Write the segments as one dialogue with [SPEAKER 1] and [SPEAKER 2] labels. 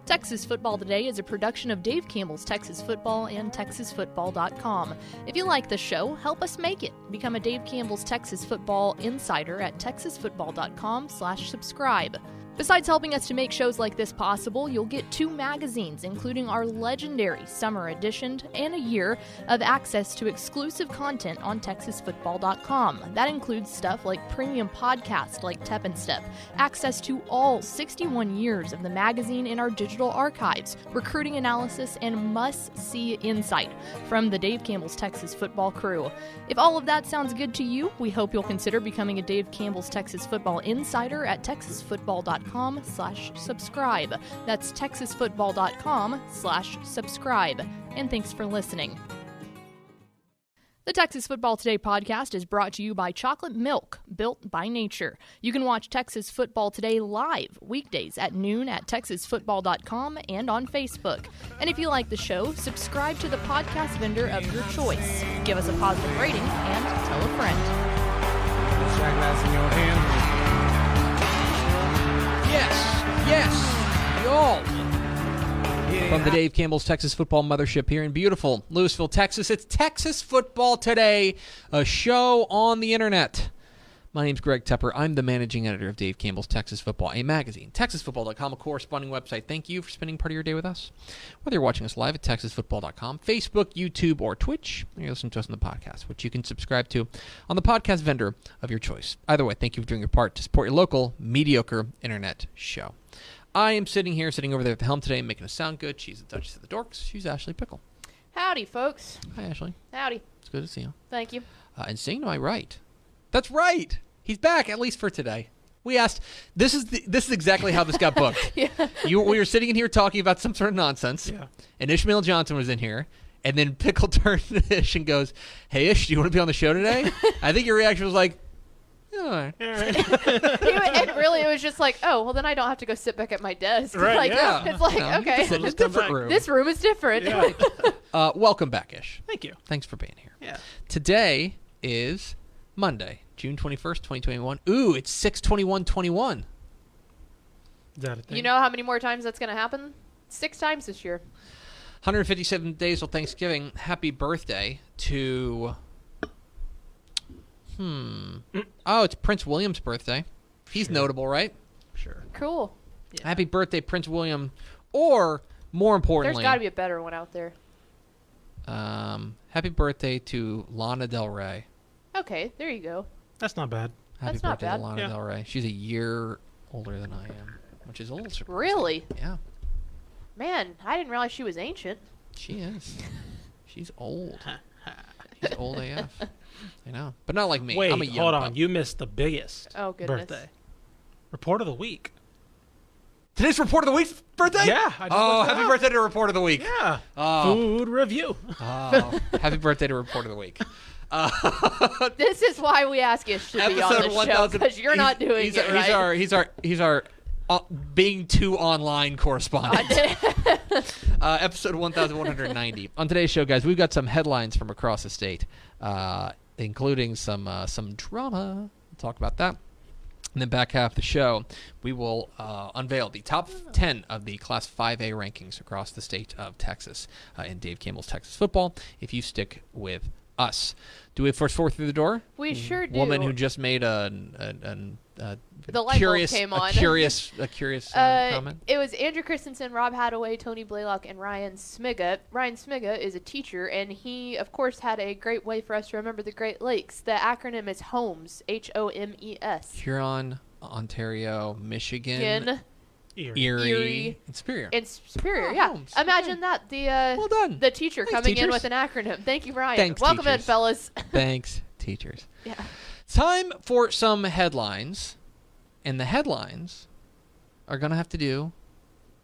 [SPEAKER 1] Texas Football Today is a production of Dave Campbell's Texas Football and TexasFootball.com. If you like the show, help us make it. Become a Dave Campbell's Texas Football insider at TexasFootball.com/subscribe. Besides helping us to make shows like this possible, you'll get 2 magazines, including our legendary summer edition, and a year of access to exclusive content on TexasFootball.com. That includes stuff like premium podcasts like Tep and Step, access to all 61 years of the magazine in our digital archives, recruiting analysis, and must-see insight from the Dave Campbell's Texas Football crew. If all of that sounds good to you, we hope you'll consider becoming a Dave Campbell's Texas Football insider at TexasFootball.com/subscribe. That's TexasFootball.com/subscribe. And thanks for listening. The Texas Football Today podcast is brought to you by Chocolate Milk, built by nature. You can watch Texas Football Today live weekdays at noon at TexasFootball.com and on Facebook. And if you like the show, subscribe to the podcast vendor of your choice. Give us a positive rating and tell a friend.
[SPEAKER 2] Shot glass in your hand.
[SPEAKER 3] Yes, y'all. From the Dave Campbell's Texas Football Mothership here in beautiful Lewisville, Texas, it's Texas Football Today, a show on the internet. My name's Greg Tepper. I'm the managing editor of Dave Campbell's Texas Football, a magazine, TexasFootball.com, a corresponding website. Thank you for spending part of your day with us. Whether you're watching us live at TexasFootball.com, Facebook, YouTube, or Twitch, or you're listening to us on the podcast, which you can subscribe to on the podcast vendor of your choice. Either way, thank you for doing your part to support your local, mediocre internet show. I am sitting over there at the helm today, making us sound good. She's the Duchess of the Dorks. She's Ashley Pickle.
[SPEAKER 1] Howdy, folks.
[SPEAKER 3] Hi, Ashley.
[SPEAKER 1] Howdy.
[SPEAKER 3] It's good to see you.
[SPEAKER 1] Thank you.
[SPEAKER 3] And sitting to my right. That's right. He's back, at least for today. We asked, this is exactly how this got booked.
[SPEAKER 1] Yeah.
[SPEAKER 3] We were sitting in here talking about some sort of nonsense, and Ishmael Johnson was in here, and then Pickle turned to Ish and goes, "Hey, Ish, do you want to be on the show today?" I think your reaction was like, "All right."
[SPEAKER 1] And really, it was just like, oh, well, then I don't have to go sit back at my desk.
[SPEAKER 2] Right,
[SPEAKER 1] like,
[SPEAKER 2] yeah.
[SPEAKER 1] It's like, okay.
[SPEAKER 3] It's a different room.
[SPEAKER 1] This room is different.
[SPEAKER 2] Yeah.
[SPEAKER 3] Welcome back, Ish.
[SPEAKER 2] Thank you.
[SPEAKER 3] Thanks for being here.
[SPEAKER 2] Yeah.
[SPEAKER 3] Today is Monday, June 21st, 2021. Ooh, it's 6/21/21.
[SPEAKER 2] Is that a thing?
[SPEAKER 1] You know how many more times that's going to happen? 6 times this year.
[SPEAKER 3] 157 days till Thanksgiving. Happy birthday to... Oh, it's Prince William's birthday. He's notable, right?
[SPEAKER 2] Sure.
[SPEAKER 1] Cool.
[SPEAKER 2] Yeah.
[SPEAKER 3] Happy birthday, Prince William. Or, more importantly...
[SPEAKER 1] There's got to be a better one out there.
[SPEAKER 3] happy birthday to Lana Del Rey.
[SPEAKER 1] Okay, there you go.
[SPEAKER 2] That's not bad.
[SPEAKER 3] Happy
[SPEAKER 1] That's not
[SPEAKER 3] birthday
[SPEAKER 1] bad.
[SPEAKER 3] to Lana
[SPEAKER 2] Yeah.
[SPEAKER 3] Del Rey. She's a year older than I am, which is a little surprising.
[SPEAKER 1] Really?
[SPEAKER 3] Yeah,
[SPEAKER 1] Man, I didn't realize she was ancient.
[SPEAKER 3] she is. She's old. She's old AF. I know. But not like me.
[SPEAKER 2] Wait,
[SPEAKER 3] I'm a young
[SPEAKER 2] hold on.
[SPEAKER 3] pup.
[SPEAKER 2] You missed the biggest
[SPEAKER 1] Oh, goodness.
[SPEAKER 2] birthday. Report of the week.
[SPEAKER 3] Today's Report of the Week's birthday?
[SPEAKER 2] Yeah. I just
[SPEAKER 3] Oh,
[SPEAKER 2] looked it
[SPEAKER 3] happy
[SPEAKER 2] up.
[SPEAKER 3] birthday to Report of the Week.
[SPEAKER 2] Yeah.
[SPEAKER 3] Oh.
[SPEAKER 2] Food review.
[SPEAKER 3] Oh, happy birthday to Report of the Week.
[SPEAKER 1] This is why we ask Ish to be on the show,
[SPEAKER 3] 1000
[SPEAKER 1] because you're not doing it right.
[SPEAKER 3] He's our being too online correspondent. Episode 1190. On today's show, guys, we've got some headlines from across the state, including some drama. We'll talk about that. And then back half the show, we will unveil the top 10 of the Class 5A rankings across the state of Texas in Dave Campbell's Texas Football, if you stick with us. Do we have first four through the door?
[SPEAKER 1] We sure do.
[SPEAKER 3] Woman who just made a
[SPEAKER 1] The light bulb came on.
[SPEAKER 3] A curious comment.
[SPEAKER 1] It was Andrew Christensen, Rob Hadaway, Tony Blaylock, and Ryan Smiga. Ryan Smiga is a teacher, and he, of course, had a great way for us to remember the Great Lakes. The acronym is HOMES, HOMES.
[SPEAKER 3] Huron, Ontario, Michigan, Erie, and Superior.
[SPEAKER 1] And Superior,
[SPEAKER 3] Oh,
[SPEAKER 1] yeah.
[SPEAKER 3] Holmes.
[SPEAKER 1] Imagine
[SPEAKER 3] Okay.
[SPEAKER 1] that. The
[SPEAKER 3] Well done.
[SPEAKER 1] the teacher
[SPEAKER 3] Thanks,
[SPEAKER 1] coming in
[SPEAKER 3] teachers.
[SPEAKER 1] with an acronym. Thank you, Ryan.
[SPEAKER 3] Thanks,
[SPEAKER 1] Welcome in,
[SPEAKER 3] teachers.
[SPEAKER 1] fellas.
[SPEAKER 3] Thanks, teachers.
[SPEAKER 1] Yeah.
[SPEAKER 3] Time for some headlines. And the headlines are going to have to do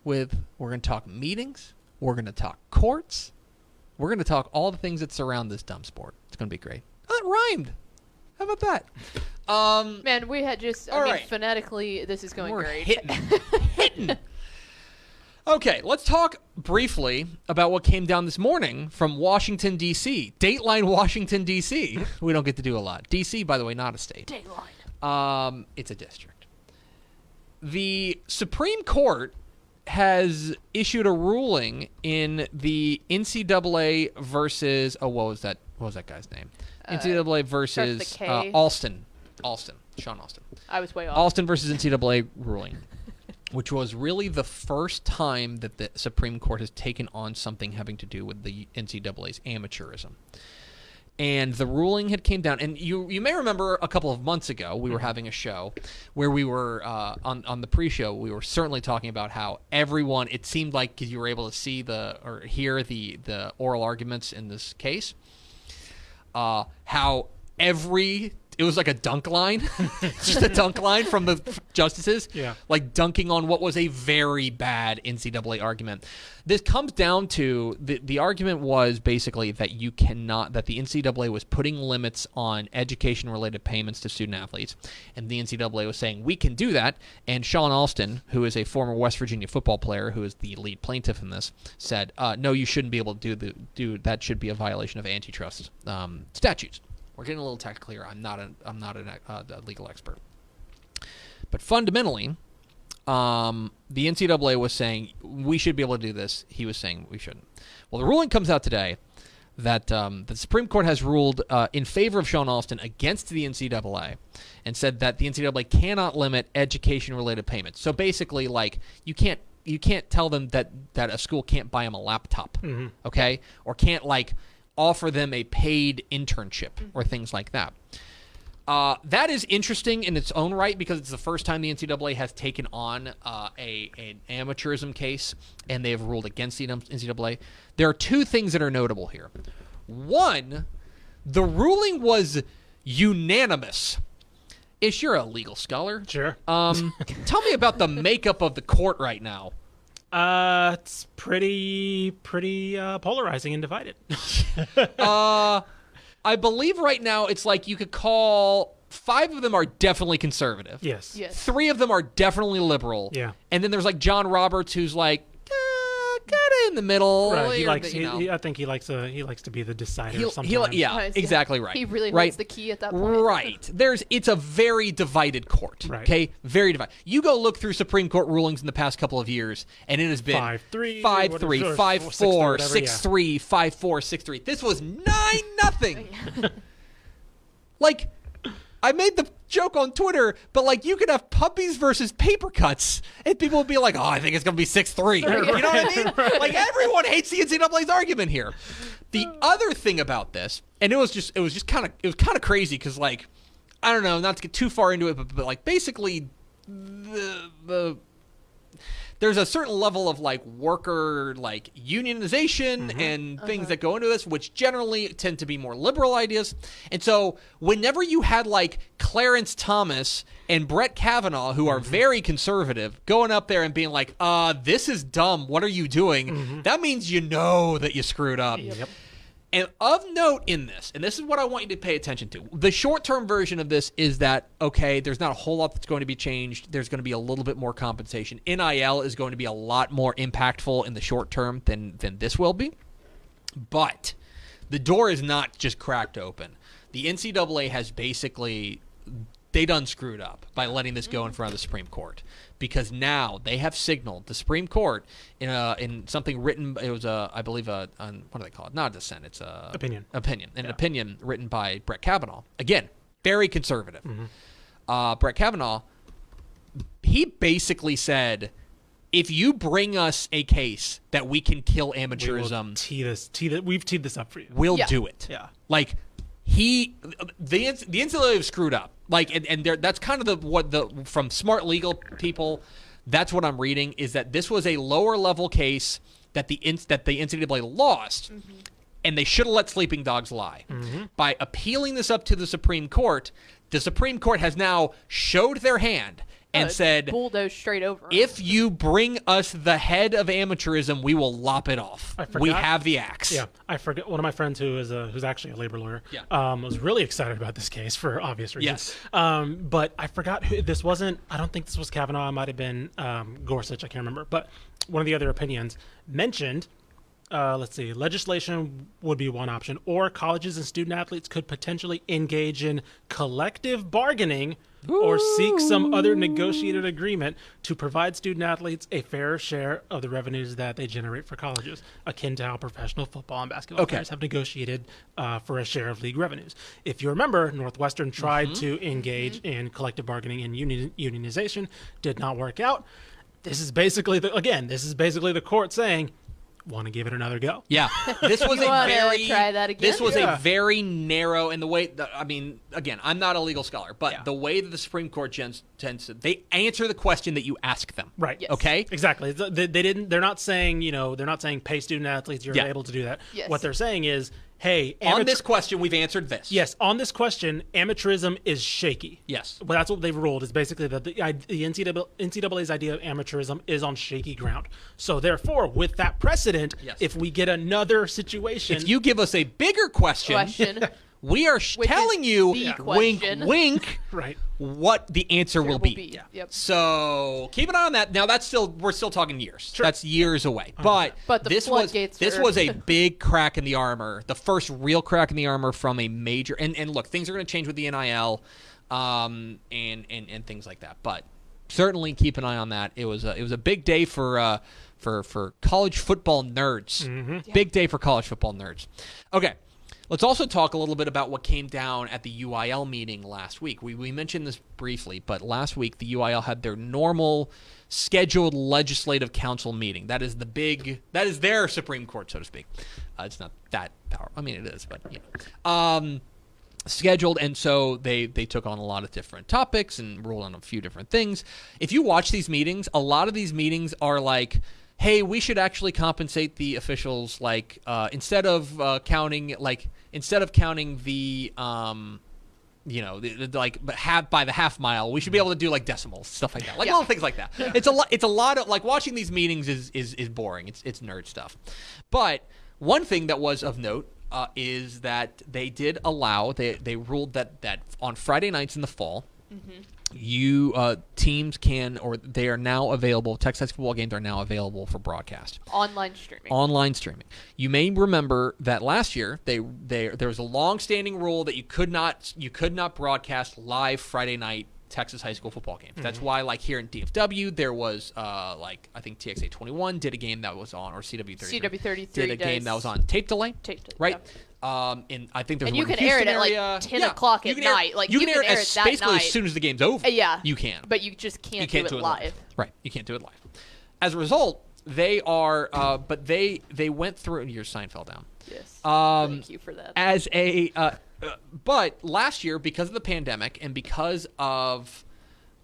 [SPEAKER 3] with, we're going to talk meetings, we're going to talk courts, we're going to talk all the things that surround this dumb sport. It's going to be great. Oh, that rhymed. How about that?
[SPEAKER 1] Man, we had just,
[SPEAKER 3] All right.
[SPEAKER 1] phonetically, this is going
[SPEAKER 3] We're
[SPEAKER 1] great.
[SPEAKER 3] hitting. Okay, let's talk briefly about what came down this morning from Washington, D.C. Dateline Washington, D.C. We don't get to do a lot. D.C., by the way, not a state.
[SPEAKER 1] Dateline.
[SPEAKER 3] It's a district. The Supreme Court has issued a ruling in the NCAA versus what was that guy's name? NCAA versus
[SPEAKER 1] starts with a K.
[SPEAKER 3] Sean Alston.
[SPEAKER 1] I was way off.
[SPEAKER 3] Alston versus NCAA ruling, which was really the first time that the Supreme Court has taken on something having to do with the NCAA's amateurism. And the ruling had came down, and you may remember a couple of months ago we were having a show where we were on the pre-show. We were certainly talking about how everyone, it seemed like, because you were able to see or hear the oral arguments in this case, how it was like a dunk line, just a dunk line from the justices, like dunking on what was a very bad NCAA argument. This comes down to the argument was basically that that the NCAA was putting limits on education-related payments to student athletes, and the NCAA was saying we can do that. And Sean Alston, who is a former West Virginia football player, who is the lead plaintiff in this, said, "No, you shouldn't be able to do that. Should be a violation of antitrust statutes." We're getting a little technical here. I'm not a legal expert. But fundamentally, the NCAA was saying we should be able to do this. He was saying we shouldn't. Well, the ruling comes out today that the Supreme Court has ruled in favor of Sean Alston against the NCAA and said that the NCAA cannot limit education-related payments. So basically, like, you can't tell them that a school can't buy them a laptop, okay? Or can't, like, offer them a paid internship or things like that. That is interesting in its own right because it's the first time the NCAA has taken on an amateurism case and they have ruled against the NCAA. There are two things that are notable here. One, the ruling was unanimous. Ish, you're a legal scholar.
[SPEAKER 2] Sure.
[SPEAKER 3] Tell me about the makeup of the court right now.
[SPEAKER 2] It's pretty polarizing and divided.
[SPEAKER 3] I believe right now it's like you could call 5 of them are definitely conservative.
[SPEAKER 2] Yes.
[SPEAKER 3] 3 of them are definitely liberal.
[SPEAKER 2] Yeah.
[SPEAKER 3] And then there's like John Roberts, who's like kind of in the middle.
[SPEAKER 2] Right. I think he likes to be the decider sometimes.
[SPEAKER 3] Exactly right.
[SPEAKER 1] He really holds the key at that point.
[SPEAKER 3] Right. It's a very divided court.
[SPEAKER 2] Right.
[SPEAKER 3] Okay. Very divided. You go look through Supreme Court rulings in the past couple of years, and it has been
[SPEAKER 2] 5-3,
[SPEAKER 3] 5-3, 5-4, 6-3, 5-4, 6-3. This was 9-0. Like, I made the joke on Twitter, but like you could have puppies versus paper cuts, and people would be like, "Oh, I think it's gonna be 6-3." You know what I mean? Like everyone hates the NCAA's argument here. The other thing about this, and it was kind of crazy because like I don't know, not to get too far into it, but like basically there's a certain level of like worker like unionization and things that go into this, which generally tend to be more liberal ideas. And so whenever you had like Clarence Thomas and Brett Kavanaugh, who are very conservative, going up there and being like, this is dumb, what are you doing? That means you know that you screwed up.
[SPEAKER 2] Yep.
[SPEAKER 3] And of note in this, and this is what I want you to pay attention to, the short-term version of this is that, okay, there's not a whole lot that's going to be changed. There's going to be a little bit more compensation. NIL is going to be a lot more impactful in the short term than this will be. But the door is not just cracked open. The NCAA has basically, they done screwed up by letting this go in front of the Supreme Court. Because now they have signaled the Supreme Court in something written. It was I believe what do they call it? Not a dissent. It's a
[SPEAKER 2] opinion.
[SPEAKER 3] An opinion written by Brett Kavanaugh. Again, very conservative. Brett Kavanaugh. He basically said, if you bring us a case that we can kill amateurism,
[SPEAKER 2] we've teed this up for you.
[SPEAKER 3] We'll do it.
[SPEAKER 2] Yeah.
[SPEAKER 3] Like the NCAA have screwed up. Like and that's kind of from smart legal people, that's what I'm reading is that this was a lower level case that the NCAA lost, and they should have let sleeping dogs lie. By appealing this up to the Supreme Court has now showed their hand and said,
[SPEAKER 1] bulldoze straight over.
[SPEAKER 3] If you bring us the head of amateurism, we will lop it off. We have the axe.
[SPEAKER 2] Yeah, I forget. One of my friends who's actually a labor lawyer was really excited about this case for obvious reasons.
[SPEAKER 3] Yes.
[SPEAKER 2] But I forgot who this wasn't. I don't think this was Kavanaugh. It might have been Gorsuch. I can't remember. But one of the other opinions mentioned let's see, legislation would be one option, or colleges and student athletes could potentially engage in collective bargaining or seek some other negotiated agreement to provide student athletes a fair share of the revenues that they generate for colleges, akin to how professional football and basketball players have negotiated for a share of league revenues. If you remember, Northwestern tried to engage in collective bargaining and unionization, did not work out. This is basically the court saying, want to give it another go.
[SPEAKER 3] Yeah, this was
[SPEAKER 1] try that again?
[SPEAKER 3] This was a very narrow, and the way that, I mean, again, I'm not a legal scholar, but the way that the Supreme Court tends to, they answer the question that you ask them.
[SPEAKER 2] Right.
[SPEAKER 1] Yes.
[SPEAKER 3] Okay.
[SPEAKER 2] Exactly. They're not saying, they're not saying pay student athletes, you're able to do that.
[SPEAKER 1] Yes.
[SPEAKER 2] What they're saying is, hey,
[SPEAKER 3] on this question, we've answered this.
[SPEAKER 2] Yes, on this question, amateurism is shaky.
[SPEAKER 3] Yes.
[SPEAKER 2] Well, that's what they've ruled, is basically that the NCAA's idea of amateurism is on shaky ground. So therefore, with that precedent, if we get another situation...
[SPEAKER 3] If you give us a bigger question we are telling you, wink, wink,
[SPEAKER 2] right,
[SPEAKER 3] what the answer will be.
[SPEAKER 1] Yeah. Yep.
[SPEAKER 3] So keep an eye on that. Now, we're still talking years.
[SPEAKER 2] Sure.
[SPEAKER 3] That's years away. But this was a big crack in the armor, the first real crack in the armor from a major. And look, things are going to change with the NIL, and things like that. But certainly keep an eye on that. It was a big day for college football nerds.
[SPEAKER 2] Mm-hmm.
[SPEAKER 1] Yeah.
[SPEAKER 3] Big day for college football nerds. Okay. Let's also talk a little bit about what came down at the UIL meeting last week. We mentioned this briefly, but last week the UIL had their normal scheduled legislative council meeting. That is their Supreme Court, so to speak. It's not that powerful. I mean, it is, but scheduled, and so they took on a lot of different topics and ruled on a few different things. If you watch these meetings, a lot of these meetings are like, hey, we should actually compensate the officials, like instead of counting the by the half mile, we should be able to do like decimals, stuff like that, little things like that. Yeah. It's a lot of, like, watching these meetings is boring. It's nerd stuff. But one thing that was of note is that they did allow, they ruled that on Friday nights in the fall. Mm-hmm. Teams can, or they are now available. Texas football games are now available for broadcast.
[SPEAKER 1] Online streaming.
[SPEAKER 3] You may remember that last year there was a long-standing rule that you could not broadcast live Friday night Texas high school football games. Mm-hmm. That's why, like, here in DFW, there was I think TXA 21 did a game that was on, or CW33 did a game that was on tape delay. Right. Yeah. And I think there's
[SPEAKER 1] you can air it at like 10 o'clock at night. Like, you can air it that
[SPEAKER 3] basically
[SPEAKER 1] night.
[SPEAKER 3] As soon as the game's over. You can.
[SPEAKER 1] But you just can't do it live.
[SPEAKER 3] Right. You can't do it live. As a result, they are. But they went through. Your sign fell down.
[SPEAKER 1] Yes. Thank you for that.
[SPEAKER 3] But last year, because of the pandemic and because of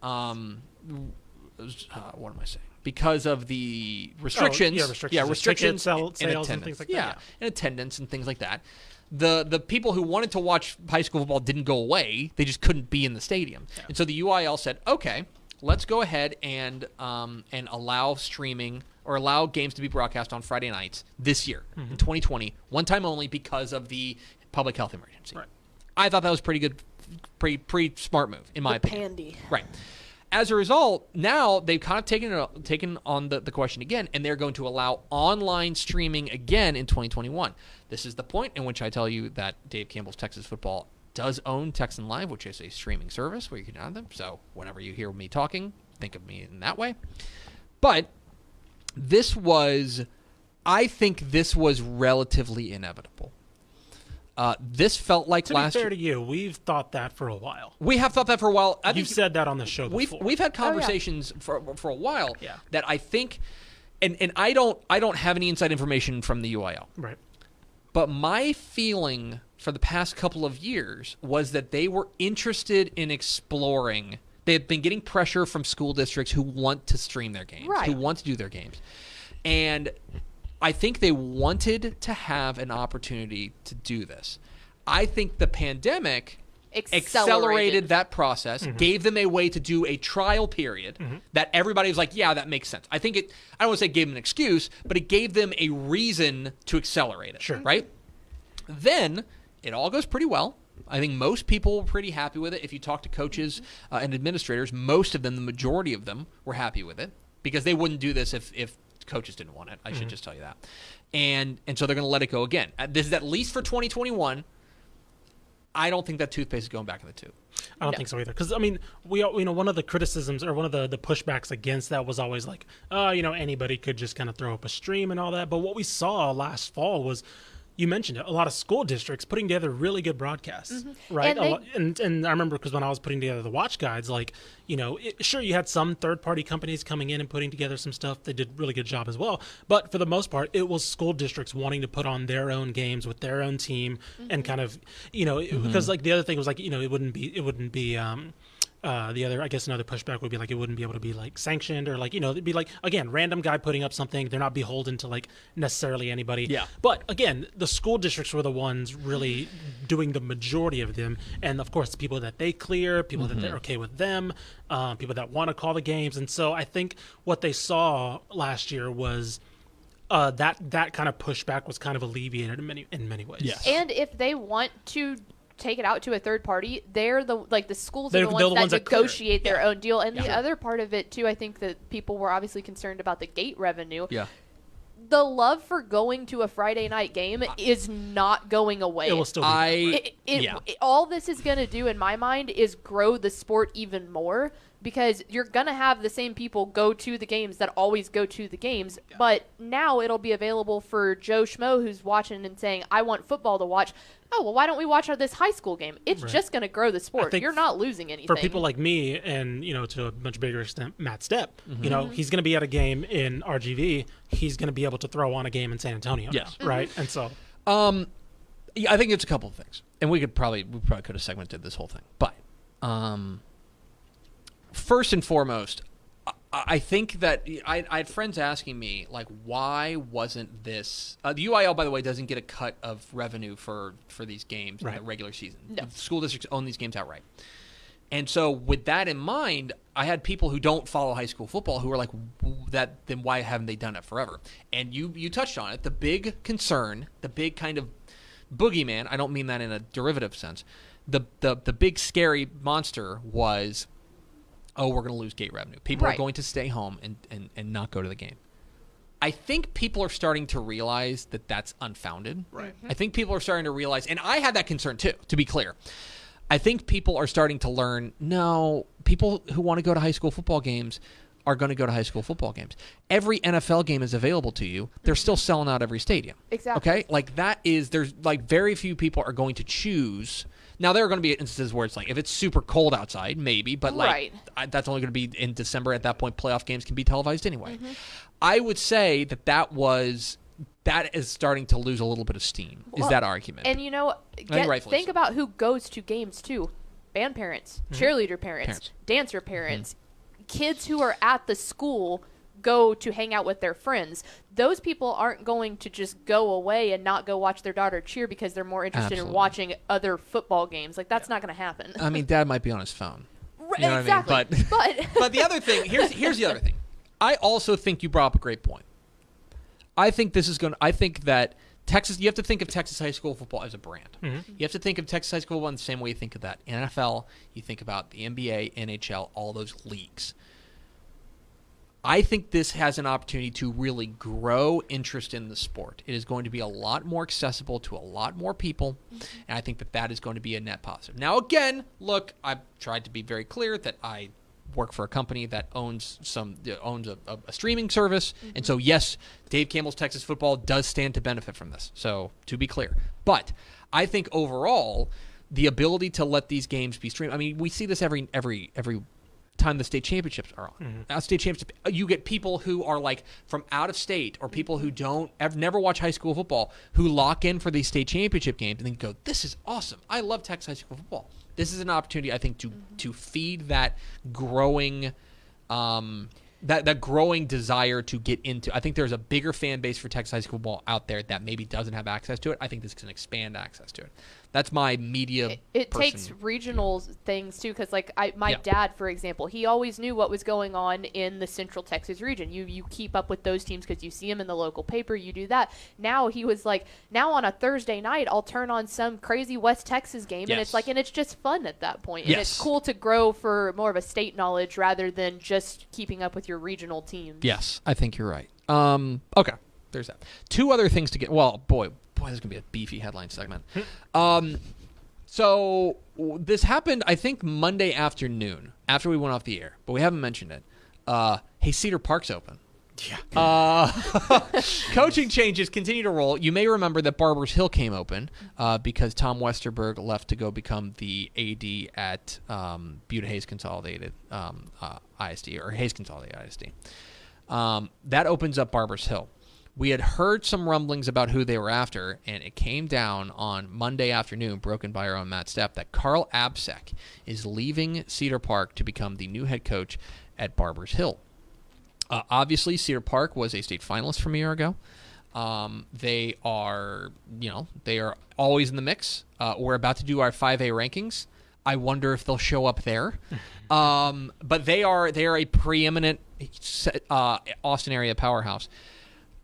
[SPEAKER 3] what am I saying? Because of the restrictions, restrictions,
[SPEAKER 2] sales and things like that.
[SPEAKER 3] And attendance and things like that. The people who wanted to watch high school football didn't go away; they just couldn't be in the stadium. Yeah. And so the UIL said, "Okay, let's go ahead and allow streaming or allow games to be broadcast on Friday nights this year in 2020, one time only, because of the public health emergency."
[SPEAKER 2] Right.
[SPEAKER 3] I thought that was pretty good, pretty smart move in my opinion.
[SPEAKER 1] Pandy.
[SPEAKER 3] Right. As a result, now they've kind of taken on the question again, and they're going to allow online streaming again in 2021. This is the point in which I tell you that Dave Campbell's Texas Football does own Texan Live, which is a streaming service where you can add them. So whenever you hear me talking, think of me in that way. But I think this was relatively inevitable. This felt like last year.
[SPEAKER 2] To be fair to you, we've thought that for a while.
[SPEAKER 3] We have thought that for a while.
[SPEAKER 2] You've said that on the show before.
[SPEAKER 3] We've had conversations for a while that I think, and I don't have any inside information from the UIL.
[SPEAKER 2] Right.
[SPEAKER 3] But my feeling for the past couple of years was that they were interested in exploring. They had been getting pressure from school districts who want to stream their games, who want to do their games, and I think they wanted to have an opportunity to do this. I think the pandemic accelerated that process, gave them a way to do a trial period that everybody was like, yeah, that makes sense. I think I don't want to say gave them an excuse, but it gave them a reason to accelerate it.
[SPEAKER 2] Sure.
[SPEAKER 3] Right? Then it all goes pretty well. I think most people were pretty happy with it. If you talk to coaches and administrators, most of them, the majority of them, were happy with it, because they wouldn't do this if coaches didn't want it. I should just tell you that. And so they're going to let it go again. This is at least for 2021. I don't think that toothpaste is going back in the tube.
[SPEAKER 2] I don't think so either. Because, I mean, one of the criticisms or one of the pushbacks against that was always like, anybody could just kind of throw up a stream and all that. But what we saw last fall was, you mentioned it, a lot of school districts putting together really good broadcasts, right? And I remember because when I was putting together the watch guides, sure, you had some third-party companies coming in and putting together some stuff. They did a really good job as well. But for the most part, it was school districts wanting to put on their own games with their own team and kind of, because the other thing was it wouldn't be. The other, I guess another pushback would be it wouldn't be able to be sanctioned or it'd be again, random guy putting up something. They're not beholden to necessarily anybody.
[SPEAKER 3] Yeah.
[SPEAKER 2] But again, the school districts were the ones really doing the majority of them. And of course, the people that they clear, people that they're okay with them, people that want to call the games. And so I think what they saw last year was that kind of pushback was kind of alleviated in many ways.
[SPEAKER 3] Yes.
[SPEAKER 1] And if they want to take it out to a third party, they're the schools are the ones that negotiate their own deal. And the other part of it too, I think that people were obviously concerned about the gate revenue.
[SPEAKER 3] Yeah.
[SPEAKER 1] The love for going to a Friday night game is not going away.
[SPEAKER 2] It will still be.
[SPEAKER 1] All this is going to do, in my mind, is grow the sport even more, because you're going to have the same people go to the games that always go to the games. Yeah. But now it'll be available for Joe Schmo who's watching and saying, I want football to watch. Oh, well, why don't we watch this high school game? It's just going to grow the sport. You're not losing anything.
[SPEAKER 2] For people like me and, to a much bigger extent, Matt Stepp, he's going to be at a game in RGV. He's going to be able to throw on a game in San Antonio.
[SPEAKER 3] Yes.
[SPEAKER 2] Right? And so...
[SPEAKER 3] I think it's a couple of things. And we probably could have segmented this whole thing. But first and foremost, I think that I had friends asking me, why wasn't this... the UIL, by the way, doesn't get a cut of revenue for these games in the regular season.
[SPEAKER 1] No.
[SPEAKER 3] The school districts own these games outright. And so with that in mind, I had people who don't follow high school football who were like, then why haven't they done it forever? And you touched on it. The big concern, the big kind of boogeyman, I don't mean that in a derivative sense, the big scary monster was... we're going to lose gate revenue. People are going to stay home and not go to the game. I think people are starting to realize that that's unfounded.
[SPEAKER 2] Right.
[SPEAKER 3] I think people are starting to realize, and I had that concern too, to be clear. I think people are starting to learn, no, people who want to go to high school football games are going to go to high school football games. Every NFL game is available to you. They're still selling out every stadium.
[SPEAKER 1] Exactly.
[SPEAKER 3] Okay? there's very few people are going to choose... Now, there are going to be instances where it's if it's super cold outside, maybe, but that's only going to be in December. At that point, playoff games can be televised anyway. I would say that is starting to lose a little bit of steam, is that argument.
[SPEAKER 1] And, think about who goes to games, too. Band parents, cheerleader parents, dancer parents, kids who are at the school go to hang out with their friends. Those people aren't going to just go away and not go watch their daughter cheer because they're more interested in watching other football games. That's not going to happen.
[SPEAKER 3] I mean, Dad might be on his phone.
[SPEAKER 1] You know exactly.
[SPEAKER 3] What I mean? But the other thing, here's the other thing. I also think you brought up a great point. I think that Texas, you have to think of Texas high school football as a brand. You have to think of Texas high school football in the same way you think of that. NFL, you think about the NBA, NHL, all those leagues. I think this has an opportunity to really grow interest in the sport. It is going to be a lot more accessible to a lot more people, and I think that is going to be a net positive. Now, again, look, I've tried to be very clear that I work for a company that owns a streaming service, and so yes, Dave Campbell's Texas Football does stand to benefit from this. So to be clear, but I think overall, the ability to let these games be streamed. I mean, we see this every time the state championships are on. State championship, you get people who are from out of state or people who never watch high school football who lock in for these state championship games and then go, this is awesome. I love Texas high school football. This is an opportunity, I think, to feed that growing that growing desire to get into. I think there's a bigger fan base for Texas high school football out there that maybe doesn't have access to it. I think this can expand access to it. That's my media.
[SPEAKER 1] It takes regional things too, because my dad, for example, he always knew what was going on in the Central Texas region. You keep up with those teams because you see them in the local paper. You do that. Now he was now on a Thursday night, I'll turn on some crazy West Texas game, and it's just fun at that point. And it's cool to grow for more of a state knowledge rather than just keeping up with your regional teams.
[SPEAKER 3] Yes, I think you're right. Okay, there's that. Two other things to get. Well, boy, this is gonna be a beefy headline segment. So this happened, I think, Monday afternoon after we went off the air, but we haven't mentioned it. Hey, Cedar Park's open.
[SPEAKER 2] Yeah.
[SPEAKER 3] Coaching changes continue to roll. You may remember that Barbers Hill came open because Tom Westerberg left to go become the AD at Buda Hayes Consolidated ISD, or Hayes Consolidated ISD. That opens up Barbers Hill. We had heard some rumblings about who they were after, and it came down on Monday afternoon, broken by our own Matt Stepp, that Carl Absek is leaving Cedar Park to become the new head coach at Barbers Hill. Obviously, Cedar Park was a state finalist from a year ago. They are always in the mix. We're about to do our 5A rankings. I wonder if they'll show up there. But they are a preeminent Austin area powerhouse.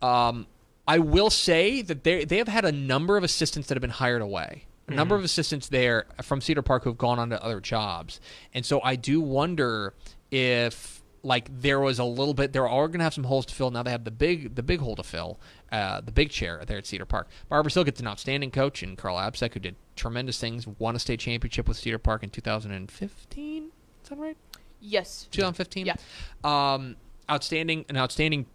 [SPEAKER 3] I will say that they have had a number of assistants that have been hired away. A number of assistants there from Cedar Park who have gone on to other jobs. And so I do wonder if there was a little bit, they're all going to have some holes to fill. Now they have the big hole to fill, the big chair there at Cedar Park. Barbers Hill gets an outstanding coach in Carl Absek, who did tremendous things, won a state championship with Cedar Park in 2015. Is that right?
[SPEAKER 1] Yes.
[SPEAKER 3] 2015?
[SPEAKER 1] Yeah.
[SPEAKER 3] Outstanding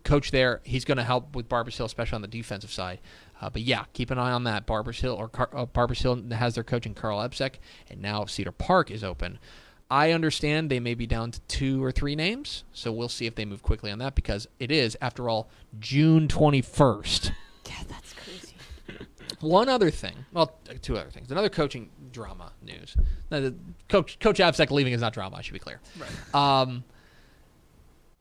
[SPEAKER 3] coach there. He's going to help with Barbers Hill, especially on the defensive side. But yeah, keep an eye on that. Barbers Hill has their coach in Carl Absek, and now Cedar Park is open. I understand they may be down to 2 or 3 names, so we'll see if they move quickly on that, because it is, after all, June 21st.
[SPEAKER 1] Yeah, that's crazy.
[SPEAKER 3] One other thing. Well, 2 other things. Another coaching drama news. Coach Absek leaving is not drama, I should be clear.
[SPEAKER 2] Right.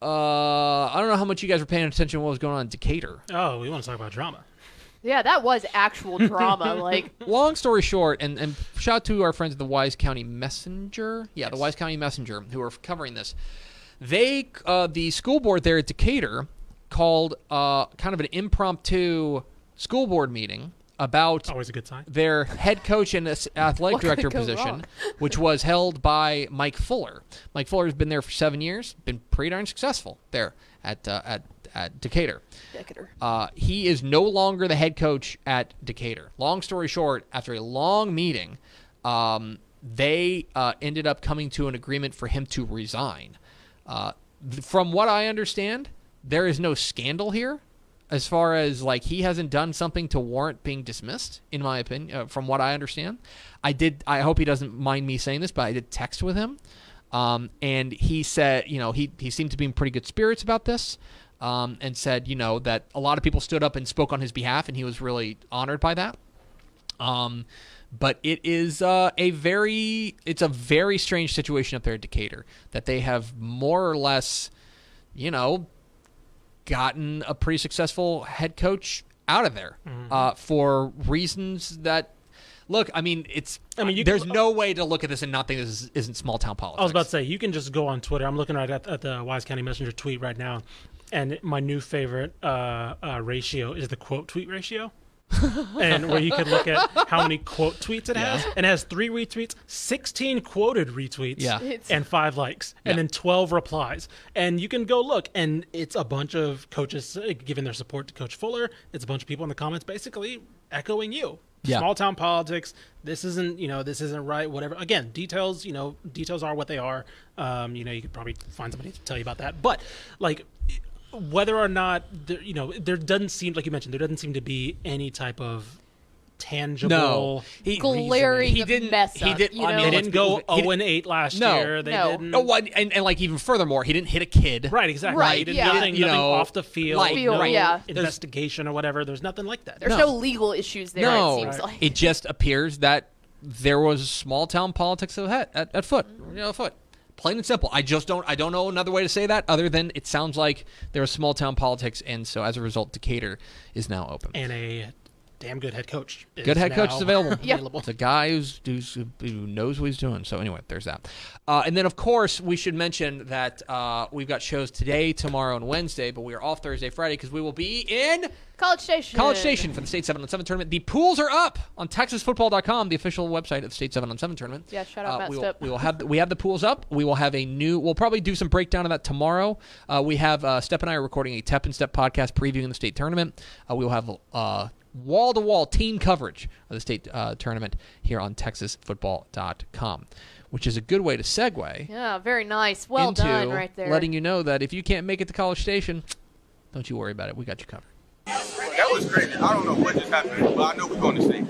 [SPEAKER 3] I don't know how much you guys were paying attention to what was going on in Decatur.
[SPEAKER 2] Oh, we want to talk about drama.
[SPEAKER 1] Yeah, that was actual drama.
[SPEAKER 3] Long story short, and shout out to our friends at the Wise County Messenger. Yeah, the Wise County Messenger, who are covering this. They, the school board there at Decatur, called kind of an impromptu school board meeting about
[SPEAKER 2] always a good sign.
[SPEAKER 3] Their head coach and athletic director position, which was held by Mike Fuller. Mike Fuller has been there for 7 years, been pretty darn successful there at Decatur. He is no longer the head coach at Decatur. Long story short, after a long meeting, they ended up coming to an agreement for him to resign. From what I understand, there is no scandal here, as far as he hasn't done something to warrant being dismissed, in my opinion, from what I understand. I hope he doesn't mind me saying this, but I did text with him. And he said, he seemed to be in pretty good spirits about this. And said, that a lot of people stood up and spoke on his behalf, and he was really honored by that. But it is a very strange situation up there at Decatur, that they have more or less, gotten a pretty successful head coach out of there for reasons that. Look, there's no way to look at this and not think this isn't small town politics.
[SPEAKER 2] I was about to say, you can just go on Twitter. I'm looking right at the Wise County Messenger tweet right now. And my new favorite ratio is the quote tweet ratio. And where you can look at how many quote tweets it has. And it has 3 retweets, 16 quoted retweets, and 5 likes, and then 12 replies. And you can go look, and it's a bunch of coaches giving their support to Coach Fuller. It's a bunch of people in the comments basically echoing you.
[SPEAKER 3] Yeah.
[SPEAKER 2] Small town politics. This isn't right. Whatever. Again, details are what they are. You could probably find somebody to tell you about that. But whether or not there doesn't seem, like you mentioned, there doesn't seem to be any type of tangible
[SPEAKER 1] glaring mess up.
[SPEAKER 2] They didn't go 0-8 last year. They didn't.
[SPEAKER 3] No, and even furthermore, he didn't hit a kid.
[SPEAKER 2] Right, exactly.
[SPEAKER 1] Right,
[SPEAKER 2] Nothing off the field.
[SPEAKER 1] Right.
[SPEAKER 2] Investigation or whatever. There's nothing like that.
[SPEAKER 1] There's no legal issues there.
[SPEAKER 3] No,
[SPEAKER 1] it seems like
[SPEAKER 3] it just appears that there was small town politics at foot. Plain and simple. I don't know another way to say that other than it sounds like there was small town politics, and so as a result, Decatur is now open.
[SPEAKER 2] And a damn good head coach.
[SPEAKER 3] Good head coach is available.
[SPEAKER 2] Available.
[SPEAKER 3] It's a guy who knows what he's doing. So anyway, there's that. And then, of course, we should mention that we've got shows today, tomorrow, and Wednesday, but we are off Thursday, Friday, because we will be in
[SPEAKER 1] College Station.
[SPEAKER 3] College Station for the State 7-on-7 tournament. The pools are up on TexasFootball.com, the official website of the State 7-on-7 tournament.
[SPEAKER 1] Yeah, shout out Matt Stipp.
[SPEAKER 3] We have the pools up. We will have we'll probably do some breakdown of that tomorrow. We have Step and I are recording a Tep and Step podcast previewing the state tournament. We will have wall-to-wall team coverage of the state tournament here on TexasFootball.com, which is a good way to segue.
[SPEAKER 1] Yeah, very nice. Well done right there.
[SPEAKER 3] Letting you know that if you can't make it to College Station, don't you worry about it. We got you covered.
[SPEAKER 4] That was crazy. I don't know what just happened, but I know we're going to state.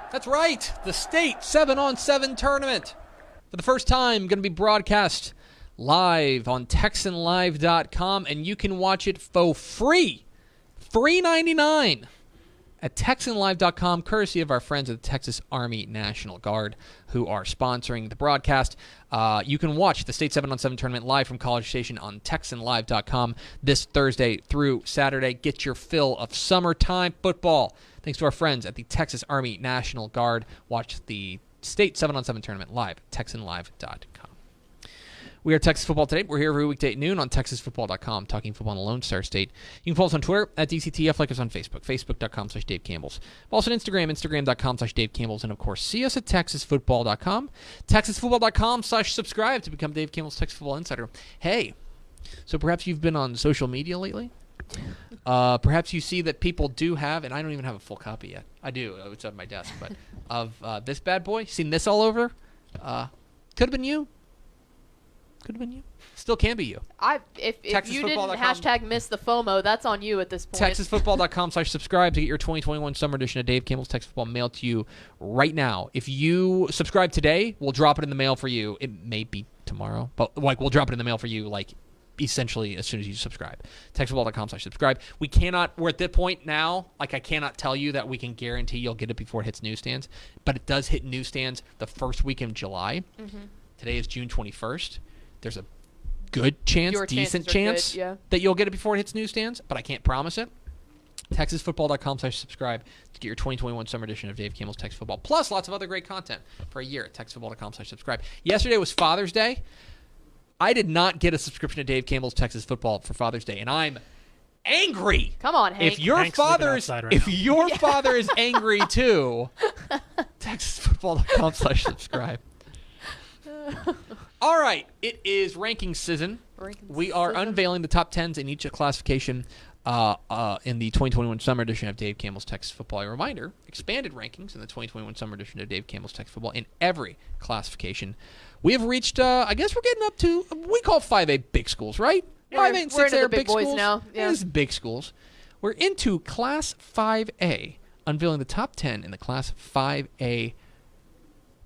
[SPEAKER 3] That's right. The state 7-on-7 tournament for the first time going to be broadcast live on TexanLive.com, and you can watch it for free $3.99 at TexanLive.com, courtesy of our friends at the Texas Army National Guard, who are sponsoring the broadcast. You can watch the State 7-on-7 tournament live from College Station on TexanLive.com this Thursday through Saturday. Get your fill of summertime football. Thanks to our friends at the Texas Army National Guard. Watch the State 7-on-7 tournament live at TexanLive.com. We are Texas Football Today. We're here every weekday at noon on TexasFootball.com, talking football in the Lone Star State. You can follow us on Twitter at DCTF, like us on Facebook, Facebook.com/Dave Campbell's. Also on Instagram, Instagram.com/Dave Campbell's, and of course, see us at TexasFootball.com, TexasFootball.com/subscribe to become Dave Campbell's Texas Football Insider. Hey, so perhaps you've been on social media lately? Perhaps you see that people do have, and I don't even have a full copy yet. I do. It's on my desk, but of this bad boy. Seen this all over? Could have been you. Could have been you. Still can be you.
[SPEAKER 1] If you didn't hashtag miss the FOMO, that's on you at this point.
[SPEAKER 3] TexasFootball.com/subscribe to get your 2021 summer edition of Dave Campbell's Texas Football mailed to you right now. If you subscribe today, we'll drop it in the mail for you. It may be tomorrow, but we'll drop it in the mail for you essentially as soon as you subscribe. TexasFootball.com/subscribe. We're at that point now, I cannot tell you that we can guarantee you'll get it before it hits newsstands, but it does hit newsstands the first week in July. Mm-hmm. Today is June 21st. There's a good chance, decent chance that you'll get it before it hits newsstands, but I can't promise it. TexasFootball.com/subscribe to get your 2021 summer edition of Dave Campbell's Texas Football, plus lots of other great content for a year at TexasFootball.com/subscribe. Yesterday was Father's Day. I did not get a subscription to Dave Campbell's Texas Football for Father's Day, and I'm angry.
[SPEAKER 1] Come on, Hank.
[SPEAKER 3] If your father is angry too, TexasFootball.com/subscribe. All right, it is ranking season. We are unveiling the top 10s in each classification in the 2021 summer edition of Dave Campbell's Texas Football. A reminder, expanded rankings in the 2021 summer edition of Dave Campbell's Texas Football in every classification. We have reached, I guess we're getting up to, we call 5A big schools, right? 5A and 6A are big schools
[SPEAKER 1] now. Yeah.
[SPEAKER 3] It is big schools. We're into Class 5A, unveiling the top 10 in the Class 5A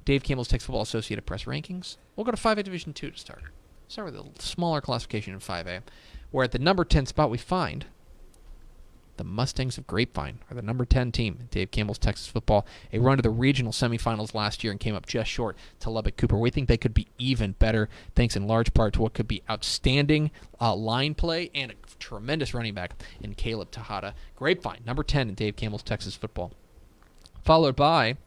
[SPEAKER 3] Dave Campbell's Texas Football Associated Press rankings. We'll go to 5A Division 2 to start. Start with a smaller classification in 5A, where at the number 10 spot we find the Mustangs of Grapevine, are the number 10 team in Dave Campbell's Texas Football. A run to the regional semifinals last year and came up just short to Lubbock Cooper. We think they could be even better, thanks in large part to what could be outstanding line play and a tremendous running back in Caleb Tejada. Grapevine, number 10 in Dave Campbell's Texas Football. Followed by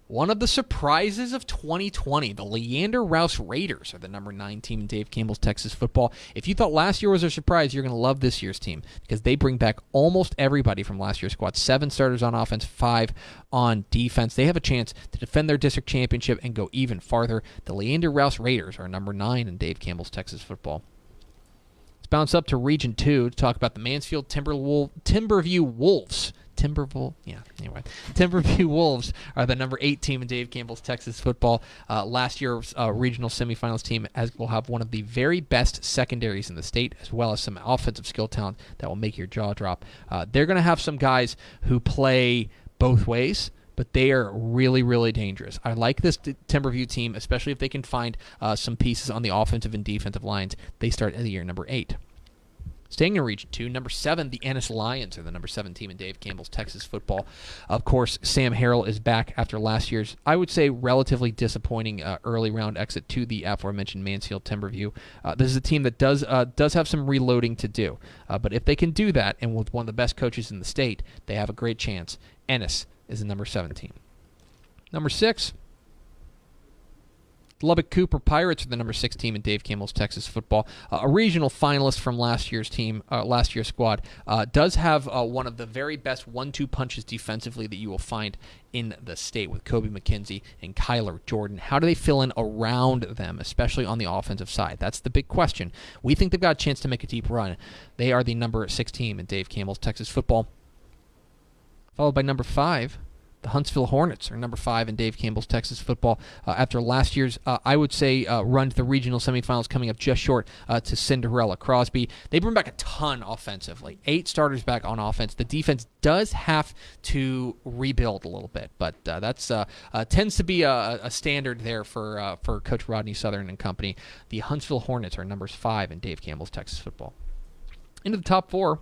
[SPEAKER 3] one of the surprises of 2020, the Leander Rouse Raiders are the number 9 team in Dave Campbell's Texas Football. If you thought last year was a surprise, you're going to love this year's team because they bring back almost everybody from last year's squad. 7 starters on offense, 5 on defense. They have a chance to defend their district championship and go even farther. The Leander Rouse Raiders are number 9 in Dave Campbell's Texas Football. bounce up to Region 2 to talk about the Mansfield Timberview Wolves. Timberview Wolves are the number 8 team in Dave Campbell's Texas football. Last year's regional semifinals team will have one of the very best secondaries in the state, as well as some offensive skill talent that will make your jaw drop. They're going to have some guys who play both ways, but they are really, really dangerous. I like this Timberview team, especially if they can find some pieces on the offensive and defensive lines. They start the year number 8. Staying in Region 2, number 7, the Ennis Lions are the number 7 team in Dave Campbell's Texas football. Of course, Sam Harrell is back after last year's, I would say, relatively disappointing early round exit to the aforementioned Mansfield Timberview. This is a team that does have some reloading to do. But if they can do that, and with one of the best coaches in the state, they have a great chance. Ennis is the number 7 team. Number 6, the Lubbock Cooper Pirates are the number 6 team in Dave Campbell's Texas football. A regional finalist from last year's squad, does have one of the very best 1-2 punches defensively that you will find in the state with Kobe McKenzie and Kyler Jordan. How do they fill in around them, especially on the offensive side? That's the big question. We think they've got a chance to make a deep run. They are the number 6 team in Dave Campbell's Texas football. Followed by number 5. The Huntsville Hornets are number 5 in Dave Campbell's Texas football. After last year's, I would say, run to the regional semifinals, coming up just short to Cinderella Crosby. They bring back a ton offensively. 8 starters back on offense. The defense does have to rebuild a little bit, but that's tends to be a standard there for Coach Rodney Southern and company. The Huntsville Hornets are numbers 5 in Dave Campbell's Texas football. Into the top 4.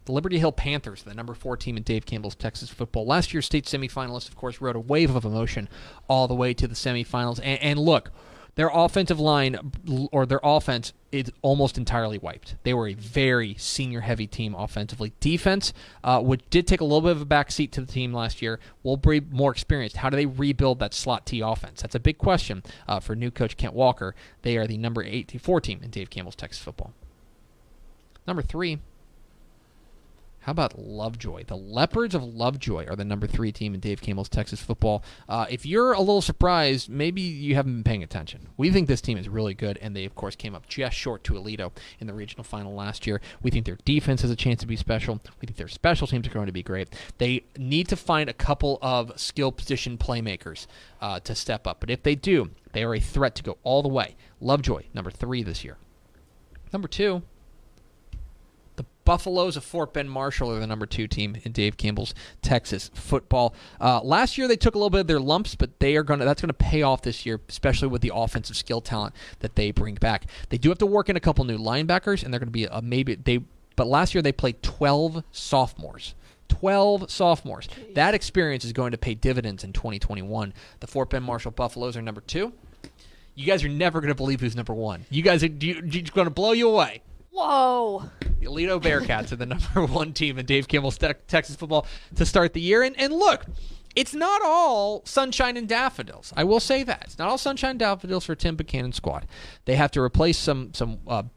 [SPEAKER 3] The Liberty Hill Panthers, the number 4 team in Dave Campbell's Texas football. Last year's state semifinalists, of course, rode a wave of emotion all the way to the semifinals. And look, their offensive line, or their offense, is almost entirely wiped. They were a very senior-heavy team offensively. Defense, which did take a little bit of a backseat to the team last year, will be more experienced. How do they rebuild that slot T offense? That's a big question for new coach Kent Walker. They are the number 4 team in Dave Campbell's Texas football. Number 3. How about Lovejoy? The Leopards of Lovejoy are the number 3 team in Dave Campbell's Texas football. If you're a little surprised, maybe you haven't been paying attention. We think this team is really good, and they, of course, came up just short to Aledo in the regional final last year. We think their defense has a chance to be special. We think their special teams are going to be great. They need to find a couple of skill position playmakers to step up. But if they do, they are a threat to go all the way. Lovejoy, number 3 this year. Number 2. The Buffaloes of Fort Bend Marshall are the number 2 team in Dave Campbell's Texas football. Last year they took a little bit of their lumps, but that's going to pay off this year, especially with the offensive skill talent that they bring back. They do have to work in a couple new linebackers, and they're going to be But last year they played 12 sophomores. 12 sophomores. That experience is going to pay dividends in 2021. The Fort Bend Marshall Buffaloes are number 2. You guys are never going to believe who's number 1. You guys are going to blow you away.
[SPEAKER 1] Whoa.
[SPEAKER 3] The Aledo Bearcats are the number 1 team in Dave Campbell's Texas football to start the year. And look, it's not all sunshine and daffodils. I will say that. It's not all sunshine and daffodils for Tim Buchanan's squad. They have to replace some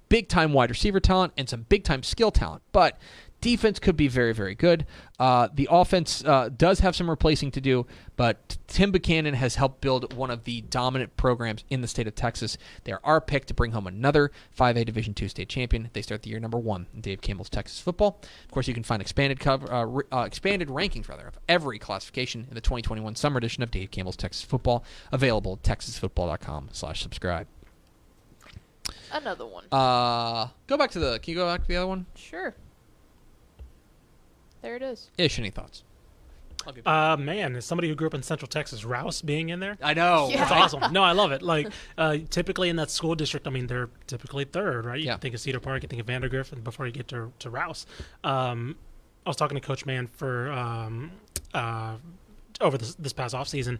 [SPEAKER 3] big-time wide receiver talent and some big-time skill talent. But defense could be very, very good. The offense does have some replacing to do, but Tim Buchanan has helped build one of the dominant programs in the state of Texas. They're our pick to bring home another 5A Division II state champion. They start the year number 1 in Dave Campbell's Texas football. Of course, you can find expanded rankings of every classification in the 2021 summer edition of Dave Campbell's Texas football, available at texasfootball.com/subscribe.
[SPEAKER 1] Another one.
[SPEAKER 3] Can you go back to the other one?
[SPEAKER 1] Sure. There it is.
[SPEAKER 3] Ish, any thoughts?
[SPEAKER 2] Man, as somebody who grew up in Central Texas, Rouse being in there,
[SPEAKER 3] I know.
[SPEAKER 1] Yeah.
[SPEAKER 2] that's awesome. No, I love it. Like, typically in that school district, I mean, they're typically 3rd, right? You think of Cedar Park, you think of Vandergrift, and before you get to Rouse. I was talking to Coach Mann for over this past off season,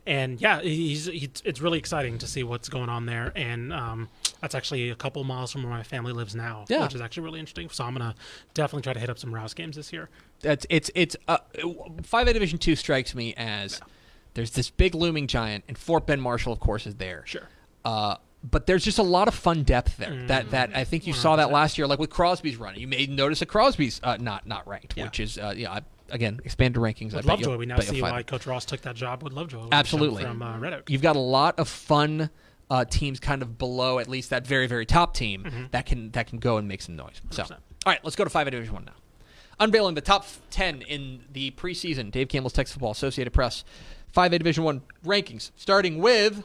[SPEAKER 2] and yeah, it's really exciting to see what's going on there, and that's actually a couple miles from where my family lives now, which is actually really interesting. So I'm gonna definitely try to hit up some Rouse games this year.
[SPEAKER 3] It's 5A Division II strikes me as there's this big looming giant, and Fort Bend Marshall, of course, is there.
[SPEAKER 2] Sure.
[SPEAKER 3] But there's just a lot of fun depth there. That I think you 100%. Saw that last year, like with Crosby's running. You may notice that Crosby's not ranked, which is again, expanded rankings.
[SPEAKER 2] With Lovejoy, we now see why Coach Ross took that job with Lovejoy.
[SPEAKER 3] Absolutely.
[SPEAKER 2] From Red Oak.
[SPEAKER 3] You've got a lot of fun teams kind of below at least that very, very top team that can go and make some noise. So,
[SPEAKER 2] 100%.
[SPEAKER 3] all right, let's go to 5A Division 1 now. Unveiling the top 10 in the preseason Dave Campbell's Texas Football Associated Press 5A Division 1 rankings, starting with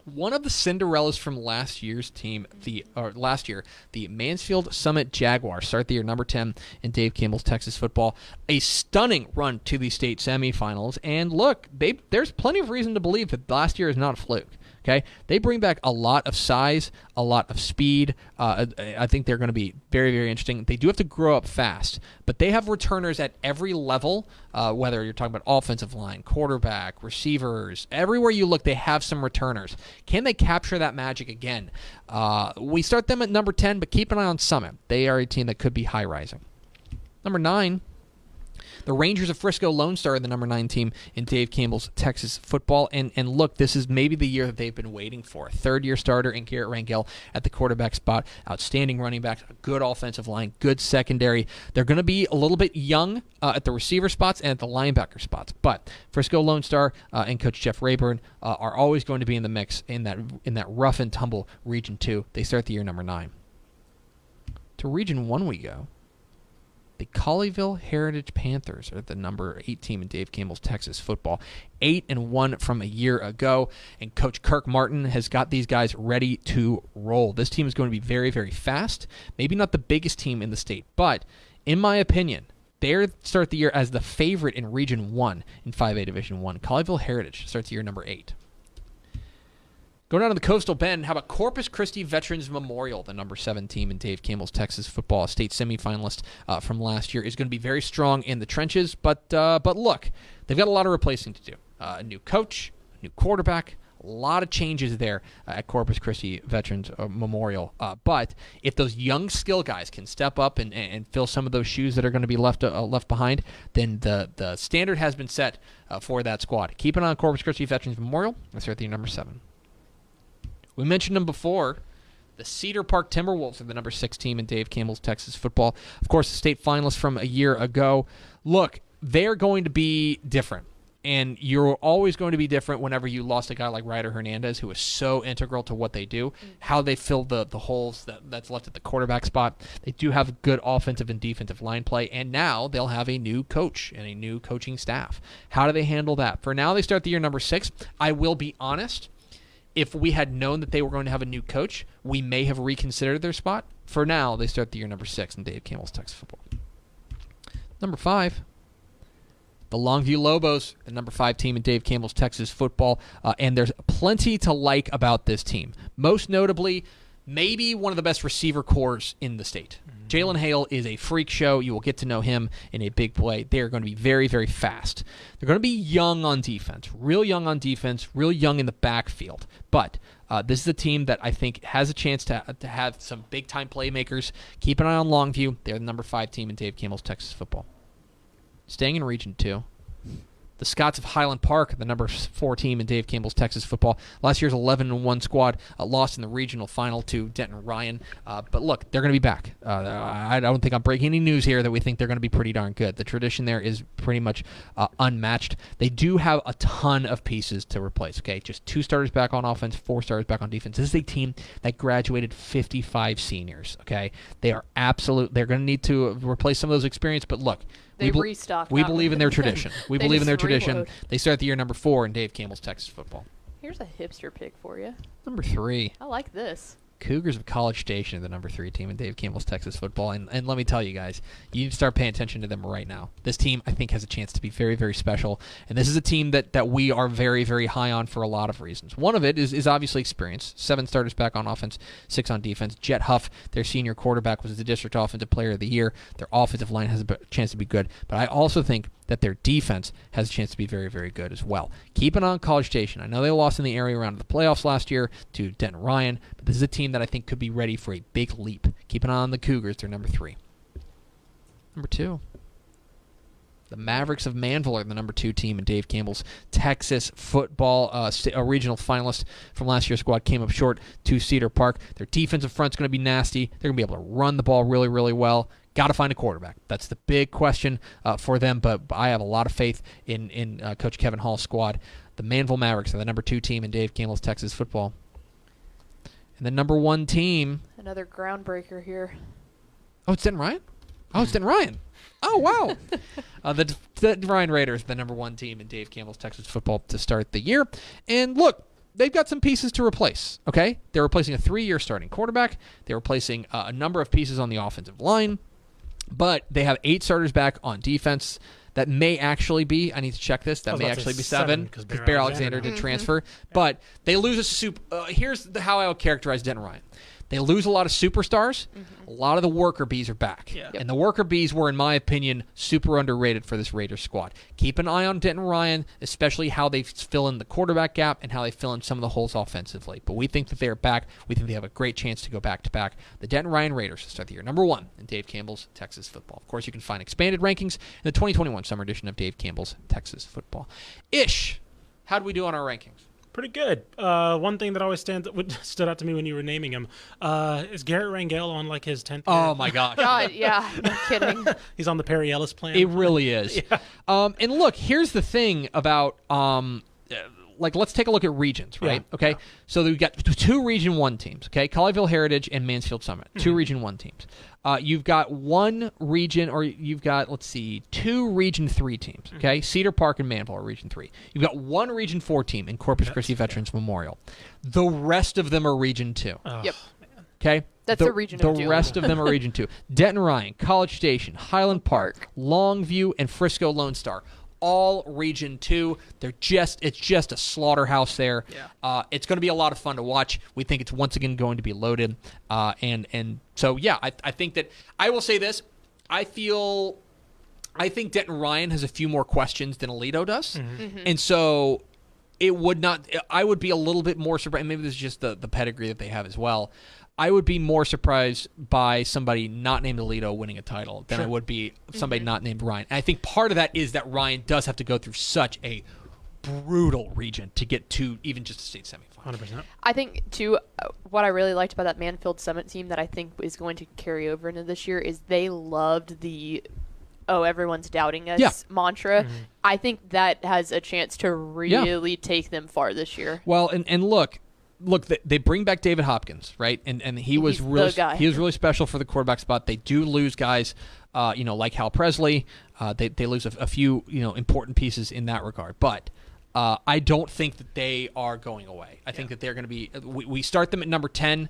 [SPEAKER 3] one of the Cinderellas from last year, the Mansfield Summit Jaguars, start the year number 10 in Dave Campbell's Texas Football. A stunning run to the state semifinals, and look, there's plenty of reason to believe that last year is not a fluke. Okay, they bring back a lot of size, a lot of speed. I think they're going to be very, very interesting. They do have to grow up fast, but they have returners at every level, whether you're talking about offensive line, quarterback, receivers. Everywhere you look, they have some returners. Can they capture that magic again? We start them at number 10, but keep an eye on Summit. They are a team that could be high-rising. Number 9. The Rangers of Frisco Lone Star are the number 9 team in Dave Campbell's Texas Football. And look, this is maybe the year that they've been waiting for. Third-year starter in Garrett Rangel at the quarterback spot. Outstanding running back, a good offensive line, good secondary. They're going to be a little bit young at the receiver spots and at the linebacker spots. But Frisco Lone Star and Coach Jeff Rayburn are always going to be in the mix in that rough and tumble Region 2. They start the year number 9. To Region 1 we go. The Colleyville Heritage Panthers are the number 8 team in Dave Campbell's Texas Football. 8-1 from a year ago, and Coach Kirk Martin has got these guys ready to roll. This team is going to be very, very fast. Maybe not the biggest team in the state, but in my opinion, they start the year as the favorite in Region 1 in 5A Division 1. Colleyville Heritage starts the year number 8. Going down to the Coastal Bend, how about Corpus Christi Veterans Memorial, the number 7 team in Dave Campbell's Texas Football, a state semifinalist from last year, is going to be very strong in the trenches. But look, they've got a lot of replacing to do. A new coach, a new quarterback, a lot of changes there at Corpus Christi Veterans Memorial. But if those young skill guys can step up and fill some of those shoes that are going to be left behind, then the standard has been set for that squad. Keep an eye on Corpus Christi Veterans Memorial. That's right, the number 7. We mentioned them before. The Cedar Park Timberwolves are the number 6 team in Dave Campbell's Texas Football. Of course, the state finalists from a year ago. Look, they're going to be different. And you're always going to be different whenever you lost a guy like Ryder Hernandez, who is so integral to what they do, how they fill the holes that's left at the quarterback spot. They do have good offensive and defensive line play, and now they'll have a new coach and a new coaching staff. How do they handle that? For now, they start the year number 6. I will be honest. If we had known that they were going to have a new coach, we may have reconsidered their spot. For now, they start the year number 6 in Dave Campbell's Texas Football. Number 5, the Longview Lobos, the number 5 team in Dave Campbell's Texas Football. And there's plenty to like about this team. Most notably, maybe one of the best receiver cores in the state. Jalen Hale is a freak show. You will get to know him in a big play. They are going to be very, very fast. They're going to be young on defense, real young in the backfield. But this is a team that I think has a chance to have some big-time playmakers. Keep an eye on Longview. They're the number 5 team in Dave Campbell's Texas Football. Staying in Region 2. The Scots of Highland Park, the number 4 team in Dave Campbell's Texas Football. Last year's 11-1 squad lost in the regional final to Denton Ryan. But look, they're going to be back. I don't think I'm breaking any news here that we think they're going to be pretty darn good. The tradition there is pretty much unmatched. They do have a ton of pieces to replace. Okay, just 2 starters back on offense, 4 starters back on defense. This is a team that graduated 55 seniors. Okay, they're going to need to replace some of those experience. But look,
[SPEAKER 1] They restocked.
[SPEAKER 3] We believe in their tradition. We believe in their tradition.
[SPEAKER 1] Reload.
[SPEAKER 3] They start the year number 4 in Dave Campbell's Texas Football.
[SPEAKER 1] Here's a hipster pick for you.
[SPEAKER 3] Number 3.
[SPEAKER 1] I like this.
[SPEAKER 3] Cougars of College Station are the number 3 team in Dave Campbell's Texas Football. And let me tell you guys, you need to start paying attention to them right now. This team, I think, has a chance to be very, very special. And this is a team that we are very, very high on for a lot of reasons. One of it is obviously experience. 7 starters back on offense, 6 on defense. Jet Huff, their senior quarterback, was the district offensive player of the year. Their offensive line has a chance to be good. But I also think that their defense has a chance to be very, very good as well. Keep an eye on College Station. I know they lost in the area round of the playoffs last year to Denton Ryan, but this is a team that I think could be ready for a big leap. Keep an eye on the Cougars. They're number 3. Number 2. The Mavericks of Manville are the number 2 team in Dave Campbell's Texas Football. A regional finalist from last year's squad came up short to Cedar Park. Their defensive front's going to be nasty. They're going to be able to run the ball really, really well. Got to find a quarterback. That's the big question for them, but I have a lot of faith in Coach Kevin Hall's squad. The Manville Mavericks are the number 2 team in Dave Campbell's Texas Football. And the number 1 team.
[SPEAKER 1] Another groundbreaker here.
[SPEAKER 3] Oh, it's Denton Ryan? Oh, it's Denton Ryan. Oh, wow. The Ryan Raiders, the number 1 team in Dave Campbell's Texas football to start the year. And look, they've got some pieces to replace, okay? They're replacing a 3-year starting quarterback. They're replacing a number of pieces on the offensive line. But they have 8 starters back on defense. That may actually be, I need to check this, that may actually be 7 because Bear Alexander did transfer. But they lose here's how I would characterize Denton Ryan. They lose a lot of superstars. A lot of the worker bees are back.
[SPEAKER 2] Yeah.
[SPEAKER 3] And the worker bees were, in my opinion, super underrated for this Raiders squad. Keep an eye on Denton Ryan, especially how they fill in the quarterback gap and how they fill in some of the holes offensively. But we think that they're back. We think they have a great chance to go back-to-back. The Denton Ryan Raiders to start the year. Number 1 in Dave Campbell's Texas football. Of course, you can find expanded rankings in the 2021 summer edition of Dave Campbell's Texas football. Ish, how do we do on our rankings?
[SPEAKER 2] Pretty good. One thing that always stood out to me when you were naming him is Garrett Rangel on like his 10th year.
[SPEAKER 3] Oh, my gosh.
[SPEAKER 1] God, yeah, no kidding.
[SPEAKER 2] He's on the Perry Ellis plan.
[SPEAKER 3] It really is.
[SPEAKER 2] Yeah.
[SPEAKER 3] And look, here's the thing about let's take a look at regions, right?
[SPEAKER 2] Yeah.
[SPEAKER 3] Okay. So we've got 2 Region 1 teams, okay? Colleyville Heritage and Mansfield Summit. 2 Region 1 teams. You've got 2 Region 3 teams, okay? Cedar Park and Manville are Region 3. You've got 1 Region 4 team in Corpus Christi Veterans Memorial. The rest of them are Region 2.
[SPEAKER 2] Oh,
[SPEAKER 1] Yep.
[SPEAKER 3] Okay?
[SPEAKER 1] That's the region of
[SPEAKER 3] The
[SPEAKER 1] doom.
[SPEAKER 3] rest of them are Region 2. Denton Ryan, College Station, Highland Park, Longview, and Frisco Lone Star. All Region 2. It's just a slaughterhouse there.
[SPEAKER 2] Yeah.
[SPEAKER 3] It's going to be a lot of fun to watch. We think it's once again going to be loaded. And so, yeah, I think that I will say this. I think Denton Ryan has a few more questions than Alito does. And so I would be a little bit more surprised. Maybe this is just the pedigree that they have as well. I would be more surprised by somebody not named Alito winning a title than I would be somebody not named Ryan. And I think part of that is that Ryan does have to go through such a brutal region to get to even just a state semifinal.
[SPEAKER 2] 100%.
[SPEAKER 1] I think, too, what I really liked about that Mansfield Summit team that I think is going to carry over into this year is they loved the everyone's doubting us mantra. I think that has a chance to really take them far this year.
[SPEAKER 3] Well, and look, they bring back David Hopkins, right? And he was really
[SPEAKER 1] the guy.
[SPEAKER 3] He was really special for the quarterback spot. They do lose guys, like Hal Presley. They lose a few important pieces in that regard, but. I don't think that they are going away. I think that they're going to be. We start them at number 10.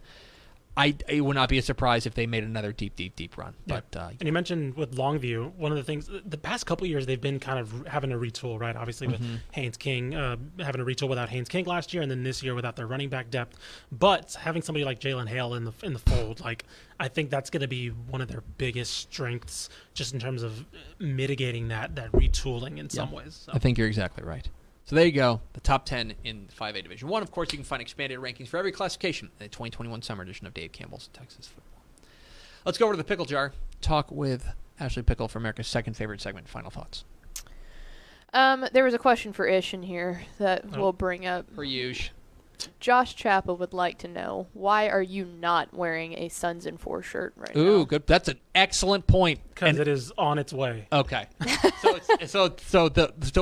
[SPEAKER 3] It would not be a surprise if they made another deep run.
[SPEAKER 2] Yeah.
[SPEAKER 3] But
[SPEAKER 2] and you mentioned with Longview, one of the things the past couple of years they've been kind of having a retool, right? Obviously with Haynes King having a retool without Haynes King last year, and then this year without their running back depth. But having somebody like Jalen Hale in the fold, I think that's going to be one of their biggest strengths, just in terms of mitigating that retooling in some ways. So.
[SPEAKER 3] I think you're exactly right. So there you go, the top 10 in 5A Division 1. Of course, you can find expanded rankings for every classification in the 2021 summer edition of Dave Campbell's Texas Football. Let's go over to the Pickle Jar, talk with Ashley Pickle for America's second favorite segment. Final thoughts.
[SPEAKER 1] There was a question for Ish in here that we'll bring up.
[SPEAKER 3] For Yuge.
[SPEAKER 1] Josh Chapel would like to know, why are you not wearing a Sons in 4 shirt right now?
[SPEAKER 3] Ooh, good. That's an excellent point.
[SPEAKER 2] Because it is on its way.
[SPEAKER 3] Okay. So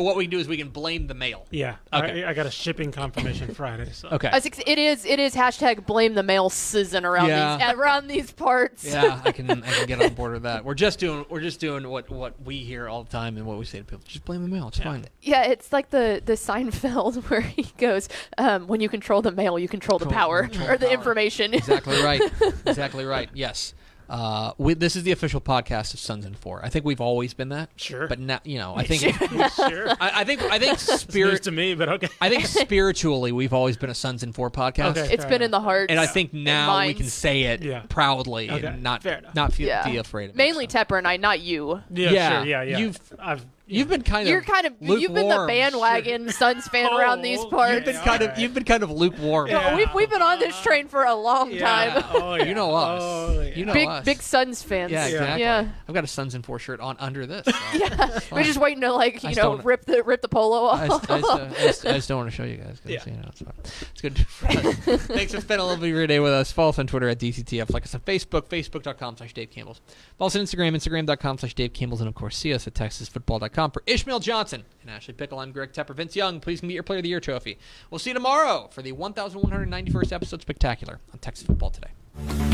[SPEAKER 3] what we can do is we can blame the mail.
[SPEAKER 2] Yeah.
[SPEAKER 3] Okay.
[SPEAKER 2] I got a shipping confirmation Friday. So.
[SPEAKER 3] Okay.
[SPEAKER 1] It is hashtag blame the mail season around these parts.
[SPEAKER 3] Yeah, I can get on board with that. We're just doing what we hear all the time and what we say to people. Just blame the mail. It's fine.
[SPEAKER 1] Yeah, it's like the Seinfeld where he goes, when you control the mail, you control the power or the information. Exactly
[SPEAKER 3] right. Exactly right. Yes. This is the official podcast of Sons in 4. I think we've always been that.
[SPEAKER 2] Sure.
[SPEAKER 3] But now, I think
[SPEAKER 2] sure.
[SPEAKER 3] I think
[SPEAKER 2] News to me, but okay.
[SPEAKER 3] I think spiritually we've always been a Sons in 4 podcast.
[SPEAKER 2] Okay,
[SPEAKER 1] it's been in the heart.
[SPEAKER 3] And I think now we can say it proudly and not feel afraid of it.
[SPEAKER 1] Mainly Tepper and I, not you.
[SPEAKER 2] Yeah. Sure. Yeah.
[SPEAKER 3] You've been kind of
[SPEAKER 1] you've been the bandwagon Suns fan around these parts.
[SPEAKER 3] You've been kind of lukewarm.
[SPEAKER 1] Yeah. We've been on this train for a long time.
[SPEAKER 2] Oh, yeah.
[SPEAKER 3] You know us.
[SPEAKER 2] Oh, yeah.
[SPEAKER 3] You know us.
[SPEAKER 1] Big Suns fans.
[SPEAKER 3] Yeah, exactly.
[SPEAKER 1] Yeah.
[SPEAKER 3] I've got a Sons in 4 shirt on under this. So.
[SPEAKER 1] Yeah. We're just waiting to rip the polo off.
[SPEAKER 3] I just don't want to show you guys. It's fine. It's good. Thanks for spending a little bit of your day with us. Follow us on Twitter at DCTF. Like us on Facebook, facebook.com/Dave Campbell's. Follow us on Instagram, instagram.com/Dave Campbell's. And of course, see us at texasfootball.com. TexasFootball.com. For Ishmael Johnson and Ashley Pickle, I'm Greg Tepper. Vince Young, please get your Player of the Year trophy. We'll see you tomorrow for the 1191st episode Spectacular on Texas Football Today.